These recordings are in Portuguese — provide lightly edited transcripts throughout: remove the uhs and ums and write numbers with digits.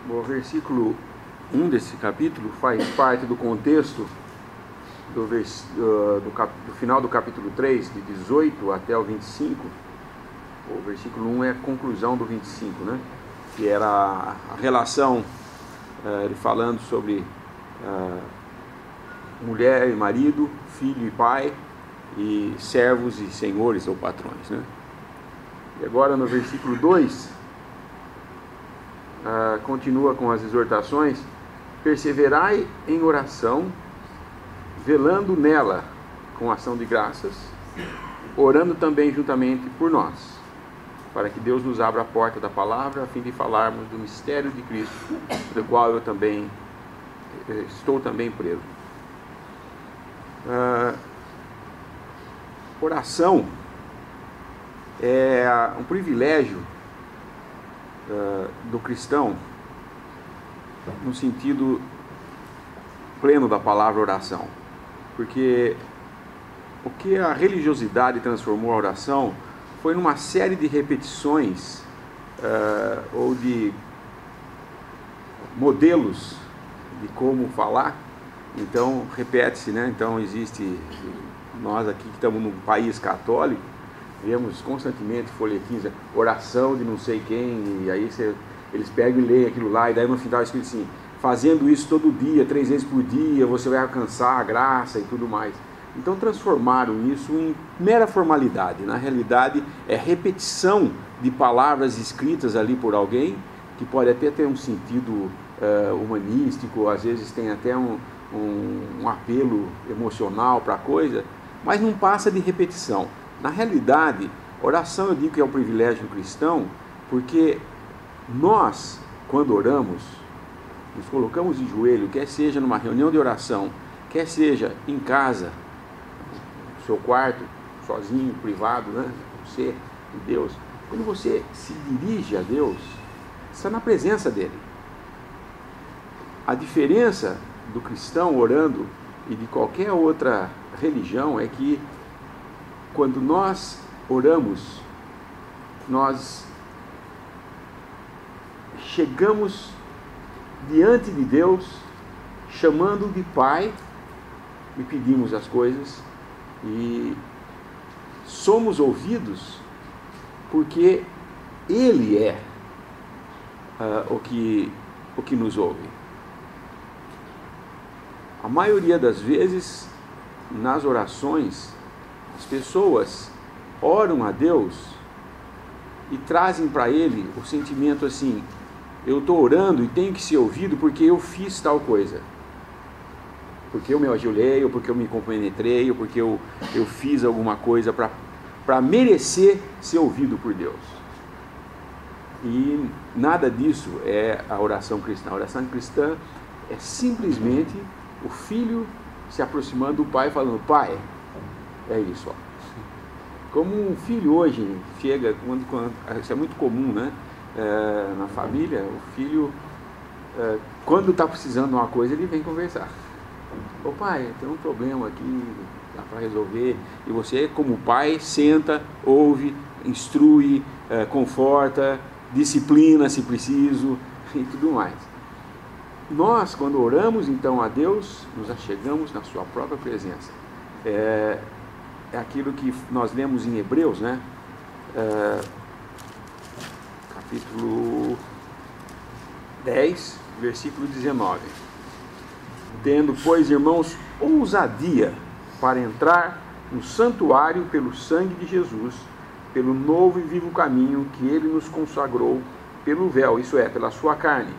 O versículo 1 desse capítulo faz parte do contexto do final do capítulo 3, de 18 até o 25. O versículo 1 é a conclusão do 25, né? Que era a relação, ele falando sobre mulher e marido, filho e pai, e servos e senhores ou patrões, né? E agora no versículo 2, continua com as exortações: perseverai em oração, velando nela com ação de graças, orando também juntamente por nós, para que Deus nos abra a porta da palavra, a fim de falarmos do mistério de Cristo, do qual eu também estou também preso. Oração é um privilégio do cristão, no sentido pleno da palavra oração, porque o que a religiosidade transformou a oração foi numa série de repetições ou de modelos de como falar. Então repete-se, né? Então existe, nós aqui que estamos num país católico, vemos constantemente folhetins, oração de não sei quem, e aí eles pegam e leem aquilo lá, e daí no final é escrito assim: fazendo isso todo dia, 3 vezes por dia, você vai alcançar a graça e tudo mais. Então transformaram isso em mera formalidade. Na realidade é repetição de palavras escritas ali por alguém, que pode até ter um sentido humanístico, às vezes tem até um apelo emocional para a coisa, mas não passa de repetição. Na realidade, oração, eu digo que é um privilégio do cristão, porque nós, quando oramos, nos colocamos de joelho, quer seja numa reunião de oração, quer seja em casa, no seu quarto, sozinho, privado, né? Você e Deus. Quando você se dirige a Deus, está na presença dele. A diferença do cristão orando e de qualquer outra religião é que quando nós oramos, nós chegamos diante de Deus, chamando de Pai, e pedimos as coisas, e somos ouvidos porque Ele é o que nos ouve. A maioria das vezes, nas orações, as pessoas oram a Deus e trazem para Ele o sentimento assim: eu estou orando e tenho que ser ouvido porque eu fiz tal coisa, porque eu me ajoelhei, ou porque eu me compenetrei, ou porque eu fiz alguma coisa para merecer ser ouvido por Deus. E nada disso é a oração cristã. A oração cristã é simplesmente o filho se aproximando do pai, falando: pai, é isso, ó. Como um filho hoje chega, isso é muito comum, né? Na família, o filho, quando está precisando de uma coisa, ele vem conversar: ô pai, tem um problema aqui, dá para resolver. E você, como pai, senta, ouve, instrui, conforta, disciplina se preciso e tudo mais. Nós, quando oramos então a Deus, nos achegamos na sua própria presença. É aquilo que nós lemos em Hebreus, né? Capítulo 10, versículo 19. Tendo, pois, irmãos, ousadia para entrar no santuário pelo sangue de Jesus, pelo novo e vivo caminho que Ele nos consagrou pelo véu, isso é, pela sua carne,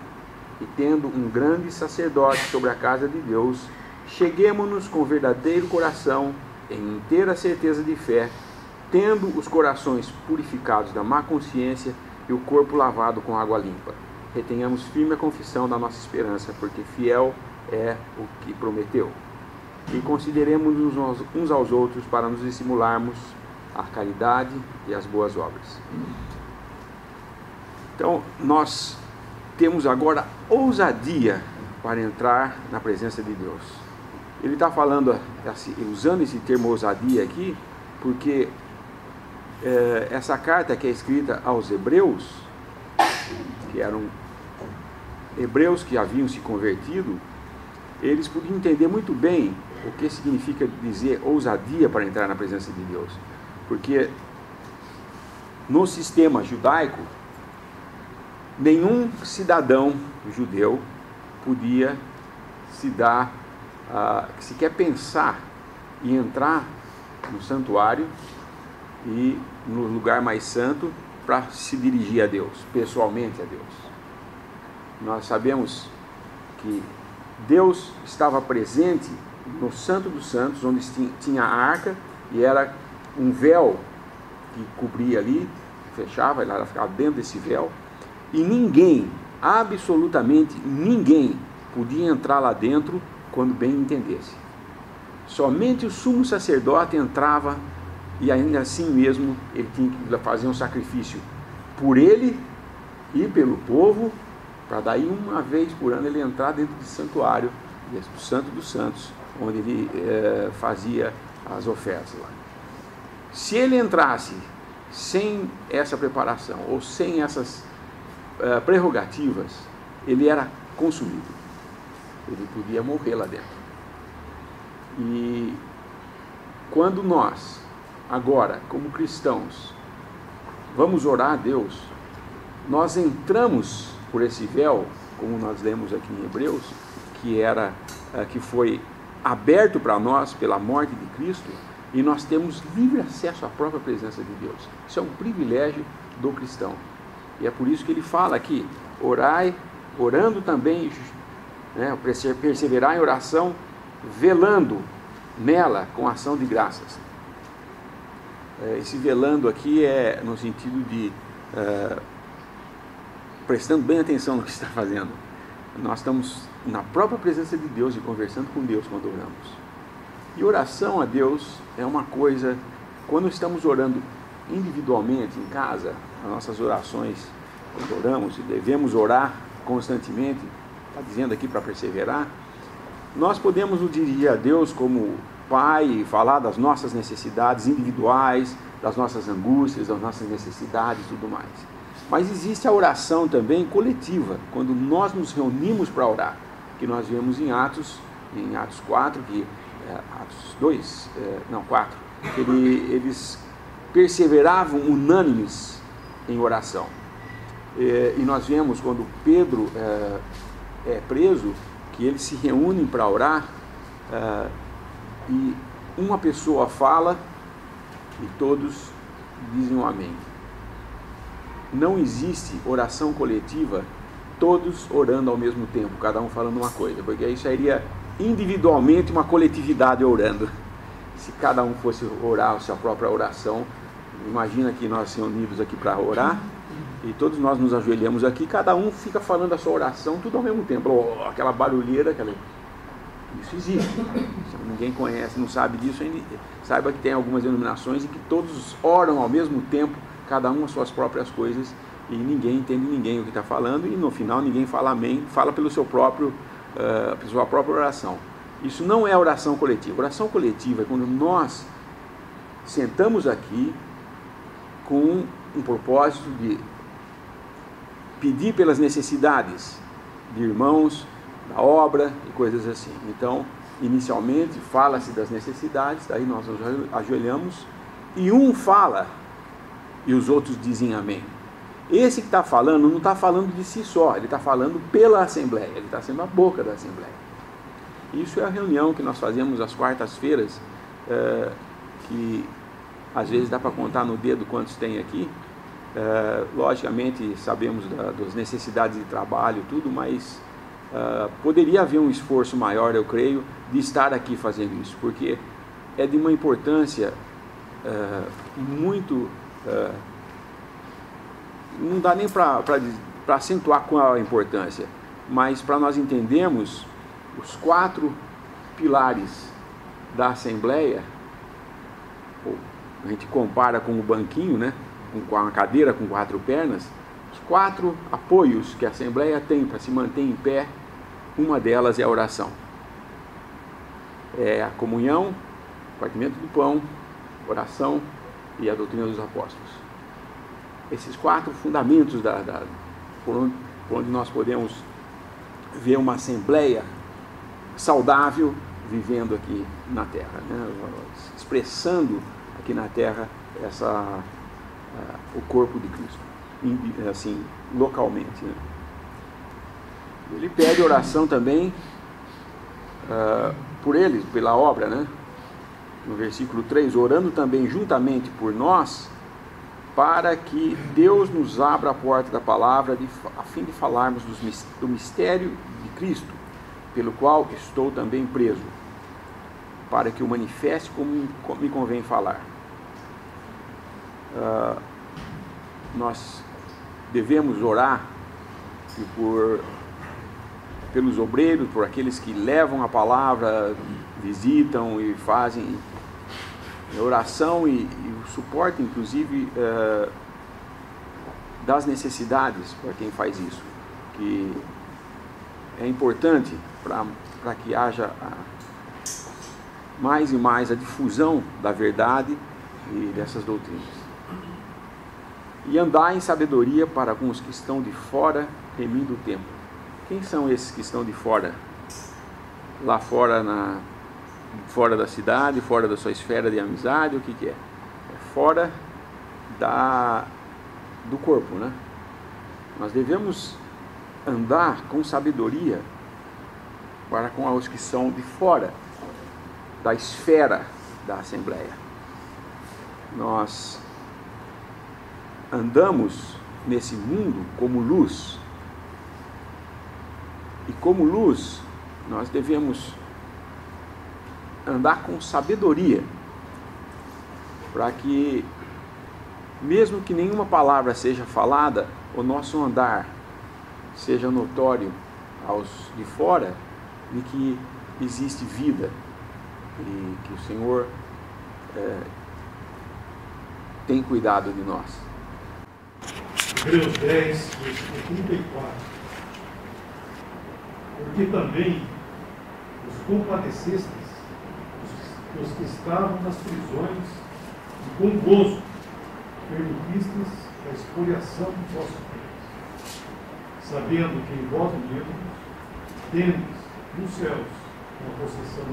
e tendo um grande sacerdote sobre a casa de Deus, cheguemo-nos com verdadeiro coração, em inteira certeza de fé, tendo os corações purificados da má consciência e o corpo lavado com água limpa. Retenhamos firme a confissão da nossa esperança, porque fiel é o que prometeu. E consideremos-nos uns aos outros para nos estimularmos à caridade e às boas obras. Então, nós temos agora ousadia para entrar na presença de Deus. Ele está falando, assim, usando esse termo ousadia aqui, porque essa carta que é escrita aos Hebreus, que eram hebreus que haviam se convertido, eles podiam entender muito bem o que significa dizer ousadia para entrar na presença de Deus. Porque no sistema judaico, nenhum cidadão judeu podia se dar, sequer pensar em entrar no santuário e no lugar mais santo para se dirigir a Deus, pessoalmente a Deus. Nós sabemos que Deus estava presente no Santo dos Santos, onde tinha a arca, e era um véu que cobria ali, fechava, ela ficava dentro desse véu, e ninguém, absolutamente ninguém, podia entrar lá dentro quando bem entendesse. Somente o sumo sacerdote entrava, e ainda assim mesmo ele tinha que fazer um sacrifício por ele e pelo povo, para daí uma vez por ano ele entrar dentro do santuário, do Santo dos Santos, onde ele fazia as ofertas lá. Se ele entrasse sem essa preparação, ou sem essas prerrogativas, ele era consumido. Ele podia morrer lá dentro. E quando nós, agora, como cristãos, vamos orar a Deus, nós entramos por esse véu, como nós lemos aqui em Hebreus, que foi aberto para nós pela morte de Cristo, e nós temos livre acesso à própria presença de Deus. Isso é um privilégio do cristão. E é por isso que ele fala aqui, orai, orando também, né, perseverar em oração, velando nela com ação de graças. Esse velando aqui é no sentido de prestando bem atenção no que está fazendo. Nós estamos na própria presença de Deus e conversando com Deus quando oramos. E oração a Deus é uma coisa, quando estamos orando individualmente em casa, as nossas orações, quando oramos e devemos orar constantemente, está dizendo aqui para perseverar, nós podemos nos dirigir a Deus como Pai e falar das nossas necessidades individuais, das nossas angústias, das nossas necessidades e tudo mais. Mas existe a oração também coletiva, quando nós nos reunimos para orar, que nós vemos em Atos 4, Atos 2, 4, que eles perseveravam unânimes em oração. E nós vemos quando Pedro é preso, que eles se reúnem para orar, e uma pessoa fala e todos dizem um amém. Não existe oração coletiva, todos orando ao mesmo tempo, cada um falando uma coisa, porque aí seria individualmente uma coletividade orando. Se cada um fosse orar a sua própria oração, imagina que nós reunidos aqui para orar, e todos nós nos ajoelhamos aqui, cada um fica falando a sua oração, tudo ao mesmo tempo, aquela barulheira, isso existe. Se ninguém conhece, não sabe disso, saiba que tem algumas denominações em que todos oram ao mesmo tempo, cada um as suas próprias coisas, e ninguém entende ninguém o que está falando, e no final ninguém fala amém, fala pela sua própria oração. Isso não é oração coletiva. Oração coletiva é quando nós sentamos aqui com um propósito de pedir pelas necessidades de irmãos, da obra e coisas assim. Então, inicialmente, fala-se das necessidades, daí nós nos ajoelhamos e um fala e os outros dizem amém. Esse que está falando não está falando de si só, ele está falando pela Assembleia, ele está sendo a boca da Assembleia. Isso é a reunião que nós fazemos às quartas-feiras, que às vezes dá para contar no dedo quantos tem aqui. Logicamente sabemos das necessidades de trabalho e tudo, mas poderia haver um esforço maior, eu creio, de estar aqui fazendo isso, porque é de uma importância muito... não dá nem para acentuar qual a importância, mas para nós entendermos os 4 pilares da Assembleia, a gente compara com o banquinho, né, com a cadeira com 4 pernas, os 4 apoios que a Assembleia tem para se manter em pé, uma delas é a oração. É a comunhão, o partimento do pão, oração e a doutrina dos apóstolos. Esses 4 fundamentos por onde nós podemos ver uma assembleia saudável vivendo aqui na Terra, né? Expressando aqui na Terra o corpo de Cristo, assim, localmente, né? Ele pede oração também por eles, pela obra, né? No versículo 3, orando também juntamente por nós, para que Deus nos abra a porta da palavra, a fim de falarmos do mistério de Cristo, pelo qual estou também preso, para que o manifeste como me convém falar. Nós devemos orar pelos obreiros, por aqueles que levam a palavra, visitam e fazem oração e o suporte, inclusive, das necessidades para quem faz isso, que é importante para que haja mais e mais a difusão da verdade e dessas doutrinas. E andar em sabedoria para com os que estão de fora, remindo o tempo. Quem são esses que estão de fora? Lá fora, fora da cidade, fora da sua esfera de amizade, o que é? É fora do corpo, né? Nós devemos andar com sabedoria para com os que são de fora da esfera da Assembleia. Nós andamos nesse mundo como luz, e como luz nós devemos andar com sabedoria, para que, mesmo que nenhuma palavra seja falada, o nosso andar seja notório aos de fora de que existe vida e que o Senhor tem cuidado de nós. Hebreus 10, versículo 34. Porque também os compadecestes, os que estavam nas prisões, e com gozo permitistes a expoliação do vosso bens, sabendo que em vós mesmos tendes nos céus uma possessão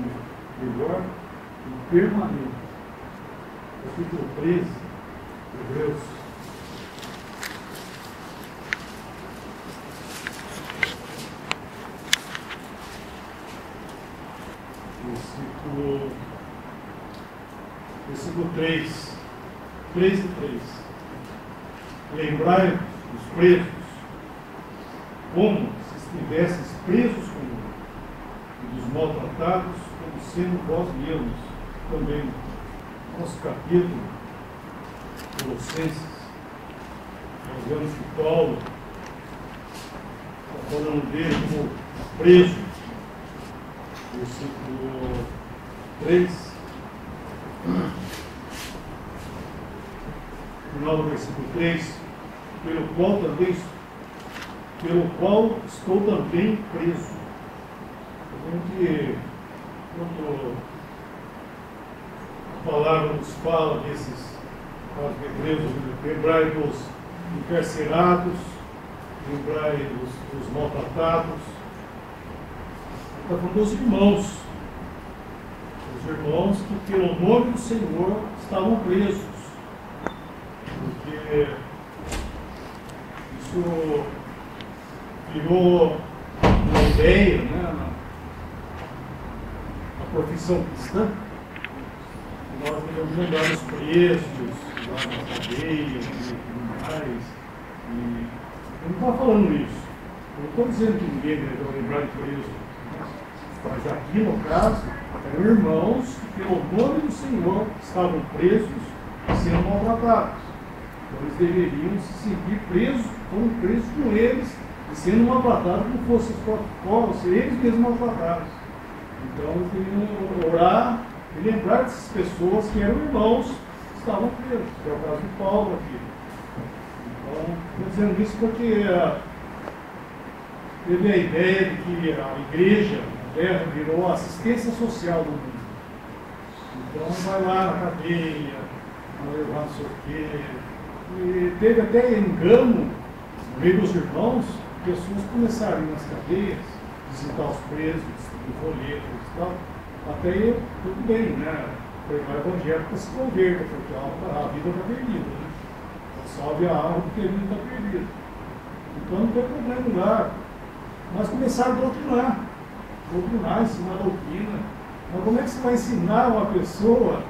melhor e permanente. Capítulo 13, Hebreus. Versículo 3, 3 e 3. Lembrai-vos dos presos, como se estivesseis presos comigo, e dos maltratados, como sendo vós mesmos também. Nosso capítulo, Colossenses, nós vemos que Paulo está falando dele como preso. Versículo 3. Final do versículo 3, pelo qual estou também preso. Quando a palavra nos fala desses hebreus, lembrai dos encarcerados, lembrai dos maltratados, está falando dos irmãos. Os irmãos que pelo nome do Senhor estavam presos. Porque isso virou uma ideia, né, na profissão cristã. Nós devemos lembrar os presos, lá na cadeia, e tudo mais. E eu não estava falando isso. Eu não estou dizendo que ninguém deve lembrar de preso. Mas aqui no caso, eram irmãos que pelo nome do Senhor estavam presos e sendo maltratados. Então eles deveriam se sentir presos, como presos com eles, e sendo maltratados como fossem os próprios povos, eles mesmos maltratados. Então eles deveriam orar e lembrar dessas pessoas que eram irmãos que estavam presos, que é o caso de Paulo aqui. Então, estou dizendo isso porque teve a ideia de que a igreja virou a assistência social do mundo. Então vai lá na cadeia, vai levar não sei o quê. E teve até engano no meio dos irmãos, pessoas começaram a ir nas cadeias visitar os presos, distribuir folhetos e tal, até aí tudo bem, né? Pregar o evangelho para se converter, porque a vida está perdida, né? Salve a alma porque a vida está perdida. Então não tem problema lá. Mas começaram a doutrinar em cima da doutrina. Mas como é que você vai ensinar uma pessoa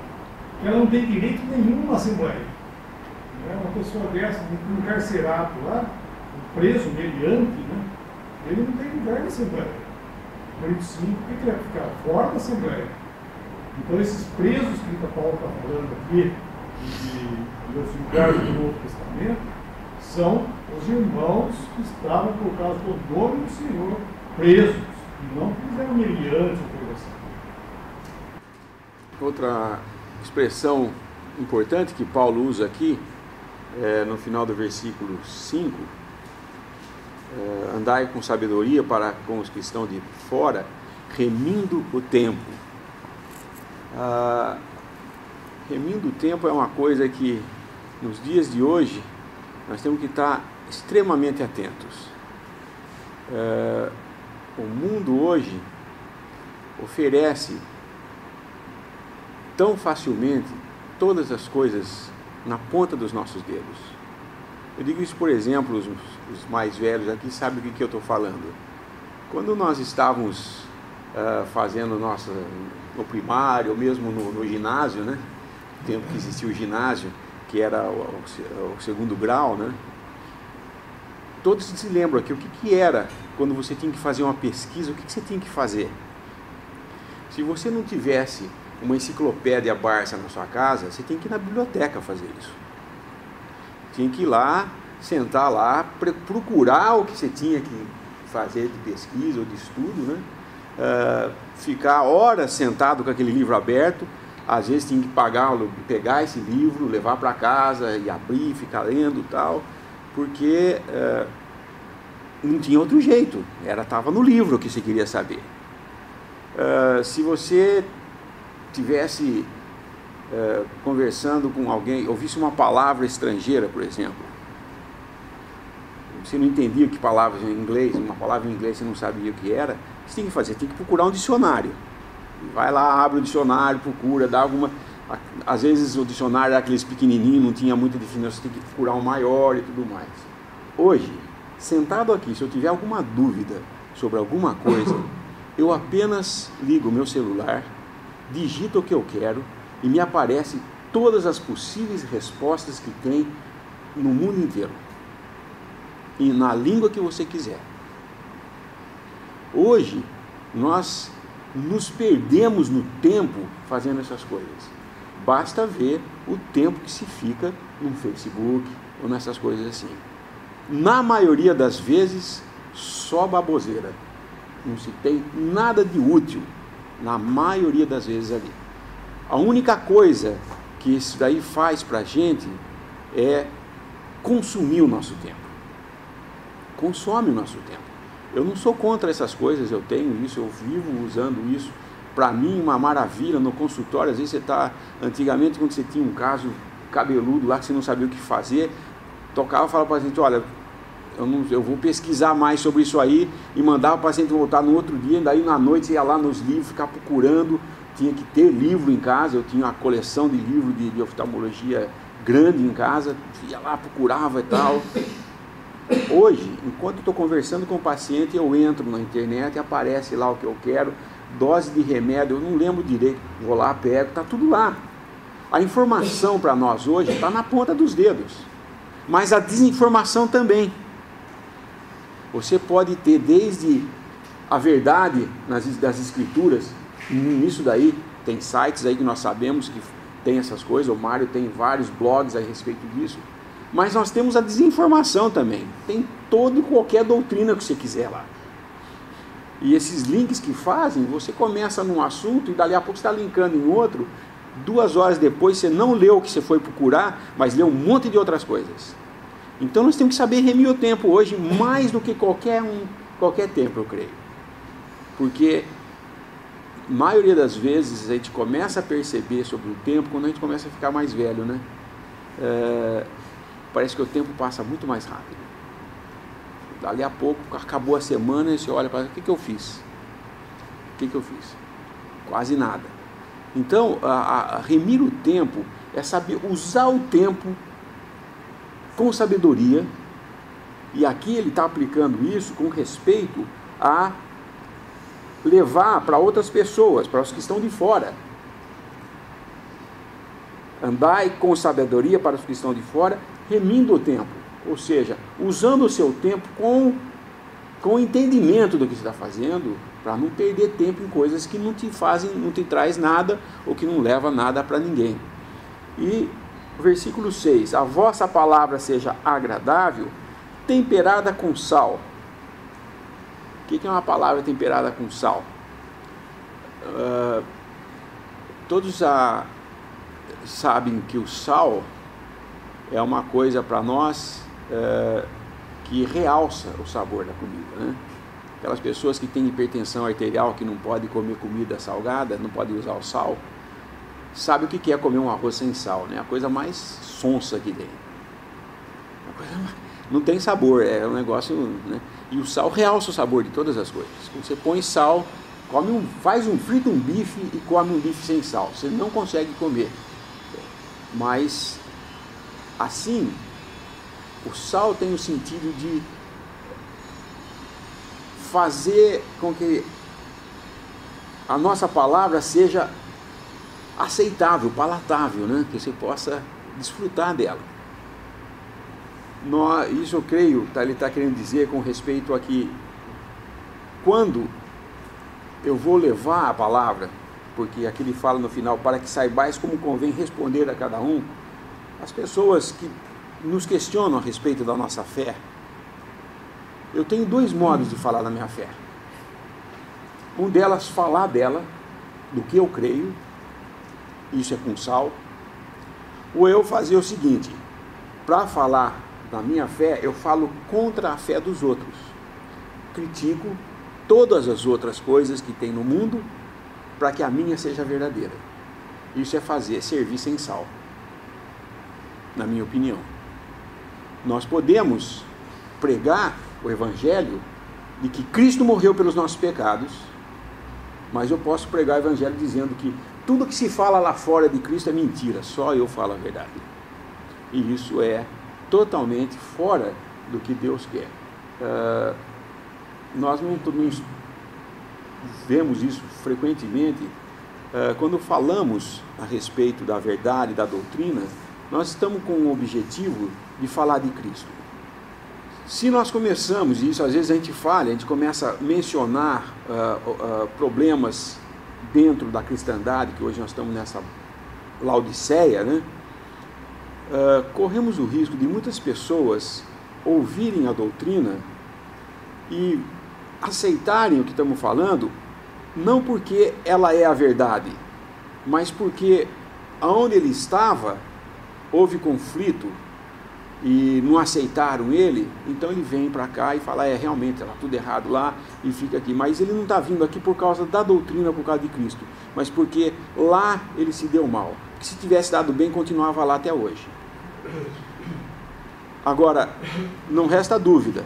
que ela não tem direito nenhum na Assembleia? Uma pessoa dessa, um carcerato lá, um preso, meliante, né? Ele não tem lugar na Assembleia. Por isso, sim, por que ele vai ficar fora da Assembleia? Então, esses presos que o Paulo está falando aqui, de outros lugares do Novo Testamento, são os irmãos que estavam, por causa do nome do Senhor, presos, e não fizeram meliante ou coisa assim. Outra expressão importante que Paulo usa aqui, no final do versículo 5, andai com sabedoria para com os que estão de fora, remindo o tempo. Remindo o tempo é uma coisa que, nos dias de hoje, nós temos que estar extremamente atentos. O mundo hoje oferece tão facilmente todas as coisas na ponta dos nossos dedos. Eu digo isso, por exemplo, os mais velhos aqui sabem do que eu estou falando. Quando nós estávamos fazendo no primário, ou mesmo no ginásio, né? No tempo que existia o ginásio, que era o segundo grau, né? Todos se lembram aqui o que era quando você tinha que fazer uma pesquisa, o que você tinha que fazer. Se você não tivesse uma enciclopédia Barça na sua casa, você tem que ir na biblioteca fazer isso. Tinha que ir lá, sentar lá, procurar o que você tinha que fazer de pesquisa ou de estudo, né? Ficar horas sentado com aquele livro aberto, às vezes tinha que pegar esse livro, levar para casa e abrir, ficar lendo e tal, porque não tinha outro jeito, estava no livro que você queria saber. Se você tivesse conversando com alguém, ouvisse uma palavra estrangeira, por exemplo, você não entendia que palavra em inglês, uma palavra em inglês você não sabia o que era, você tem que fazer, tem que procurar um dicionário. Vai lá, abre o dicionário, procura, dá alguma... Às vezes o dicionário era aqueles pequenininhos, não tinha muita definição, você tem que procurar um maior e tudo mais. Hoje, sentado aqui, se eu tiver alguma dúvida sobre alguma coisa, eu apenas ligo o meu celular, digito o que eu quero e me aparece todas as possíveis respostas que tem no mundo inteiro. E na língua que você quiser. Hoje, nós nos perdemos no tempo fazendo essas coisas. Basta ver o tempo que se fica no Facebook ou nessas coisas assim. Na maioria das vezes, só baboseira. Não se tem nada de útil, na maioria das vezes ali. A única coisa que isso daí faz para a gente é consumir o nosso tempo. Consome o nosso tempo. Eu não sou contra essas coisas, eu tenho isso, eu vivo usando isso. Para mim, uma maravilha no consultório. Às vezes você está... Antigamente, quando você tinha um caso cabeludo lá, que você não sabia o que fazer, tocava e falava para o paciente, olha, eu vou pesquisar mais sobre isso aí, e mandava o paciente voltar no outro dia, e daí na noite você ia lá nos livros, ficar procurando, tinha que ter livro em casa, eu tinha uma coleção de livros de oftalmologia grande em casa, ia lá, procurava e tal. Hoje, enquanto estou conversando com o paciente, eu entro na internet e aparece lá o que eu quero, dose de remédio, eu não lembro direito, vou lá, pego, está tudo lá. A informação para nós hoje está na ponta dos dedos, mas a desinformação também. Você pode ter desde a verdade das escrituras, nisso daí, tem sites aí que nós sabemos que tem essas coisas, o Mário tem vários blogs a respeito disso, mas nós temos a desinformação também, tem toda e qualquer doutrina que você quiser lá. E esses links que fazem, você começa num assunto e dali a pouco você está linkando em outro, 2 horas depois você não leu o que você foi procurar, mas leu um monte de outras coisas. Então nós temos que saber remir o tempo hoje, mais do que qualquer tempo, eu creio. Porque, a maioria das vezes, a gente começa a perceber sobre o tempo quando a gente começa a ficar mais velho, né? Parece que o tempo passa muito mais rápido. Dali a pouco, acabou a semana, e você olha para o que eu fiz? O que eu fiz? Quase nada. Então, remir o tempo é saber usar o tempo com sabedoria, e aqui ele está aplicando isso com respeito a levar para outras pessoas, para os que estão de fora. Andai com sabedoria para os que estão de fora, remindo o tempo, ou seja, usando o seu tempo com entendimento do que você está fazendo, para não perder tempo em coisas que não te traz nada, ou que não leva nada para ninguém. E versículo 6, a vossa palavra seja agradável, temperada com sal. O que é uma palavra temperada com sal? Todos sabem que o sal é uma coisa para nós que realça o sabor da comida, né? Aquelas pessoas que têm hipertensão arterial, que não podem comer comida salgada, não podem usar o sal, sabe o que é comer um arroz sem sal, né? A coisa mais sonsa que tem. Não tem sabor, é um negócio, né? E o sal realça o sabor de todas as coisas. Quando você põe sal, frita um bife e come um bife sem sal, você não consegue comer. Mas assim, o sal tem o sentido de fazer com que a nossa palavra seja aceitável, palatável, né? Que você possa desfrutar dela. Isso eu creio, ele está querendo dizer com respeito a que quando eu vou levar a palavra, porque aqui ele fala no final, para que saibais como convém responder a cada um, as pessoas que nos questionam a respeito da nossa fé, eu tenho dois modos de falar da minha fé. Um delas, falar dela, do que eu creio, isso é com sal, ou eu fazer o seguinte, para falar da minha fé, eu falo contra a fé dos outros, critico todas as outras coisas que tem no mundo, para que a minha seja verdadeira. Isso é servir sem sal, na minha opinião. Nós podemos pregar o Evangelho de que Cristo morreu pelos nossos pecados, mas eu posso pregar o Evangelho dizendo que tudo que se fala lá fora de Cristo é mentira, só eu falo a verdade. E isso é totalmente fora do que Deus quer. Nós não vemos isso frequentemente. Quando falamos a respeito da verdade, da doutrina, nós estamos com o objetivo de falar de Cristo. Se nós começamos, e isso às vezes a gente falha, a gente começa a mencionar problemas dentro da cristandade, que hoje nós estamos nessa Laodiceia, né? Corremos o risco de muitas pessoas ouvirem a doutrina e aceitarem o que estamos falando, não porque ela é a verdade, mas porque aonde ele estava, houve conflito e não aceitaram ele, então ele vem para cá e fala, realmente, está tudo errado lá, e fica aqui. Mas ele não está vindo aqui por causa da doutrina, por causa de Cristo, mas porque lá ele se deu mal. Porque se tivesse dado bem, continuava lá até hoje. Agora, não resta dúvida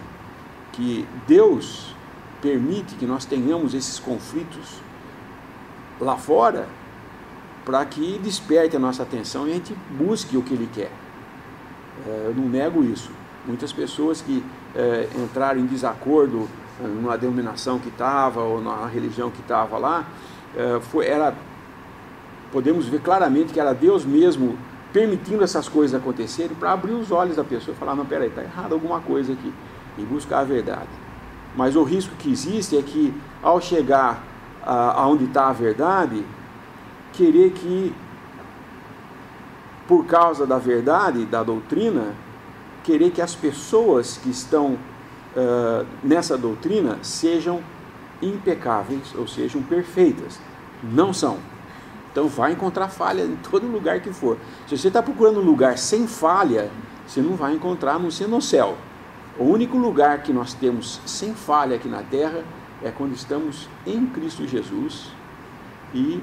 que Deus permite que nós tenhamos esses conflitos lá fora para que desperte a nossa atenção e a gente busque o que Ele quer. Eu não nego isso. Muitas pessoas que entraram em desacordo numa denominação que estava ou na religião que estava lá, podemos ver claramente que era Deus mesmo permitindo essas coisas acontecerem para abrir os olhos da pessoa e falar, não, peraí, está errado alguma coisa aqui, e buscar a verdade. Mas o risco que existe é que, ao chegar aonde está a verdade, querer que, por causa da verdade, da doutrina, querer que as pessoas que estão nessa doutrina sejam impecáveis, ou sejam perfeitas. Não são. Então vai encontrar falha em todo lugar que for. Se você está procurando um lugar sem falha, você não vai encontrar, a não ser no céu. O único lugar que nós temos sem falha aqui na terra é quando estamos em Cristo Jesus, e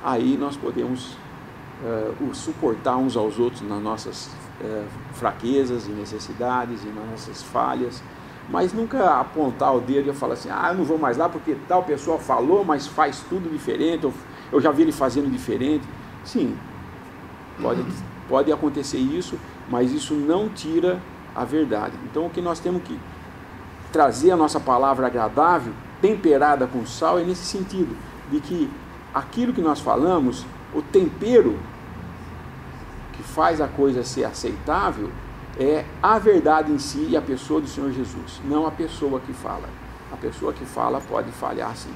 aí nós podemos suportar uns aos outros nas nossas fraquezas e necessidades e nas nossas falhas, mas nunca apontar o dedo e falar assim, eu não vou mais lá porque tal pessoa falou, mas faz tudo diferente, eu já vi ele fazendo diferente. Sim, pode acontecer isso, mas isso não tira a verdade. Então o que nós temos que trazer a nossa palavra agradável, temperada com sal, é nesse sentido, de que aquilo que nós falamos, o tempero que faz a coisa ser aceitável, é a verdade em si e a pessoa do Senhor Jesus, não a pessoa que fala. A pessoa que fala pode falhar sim.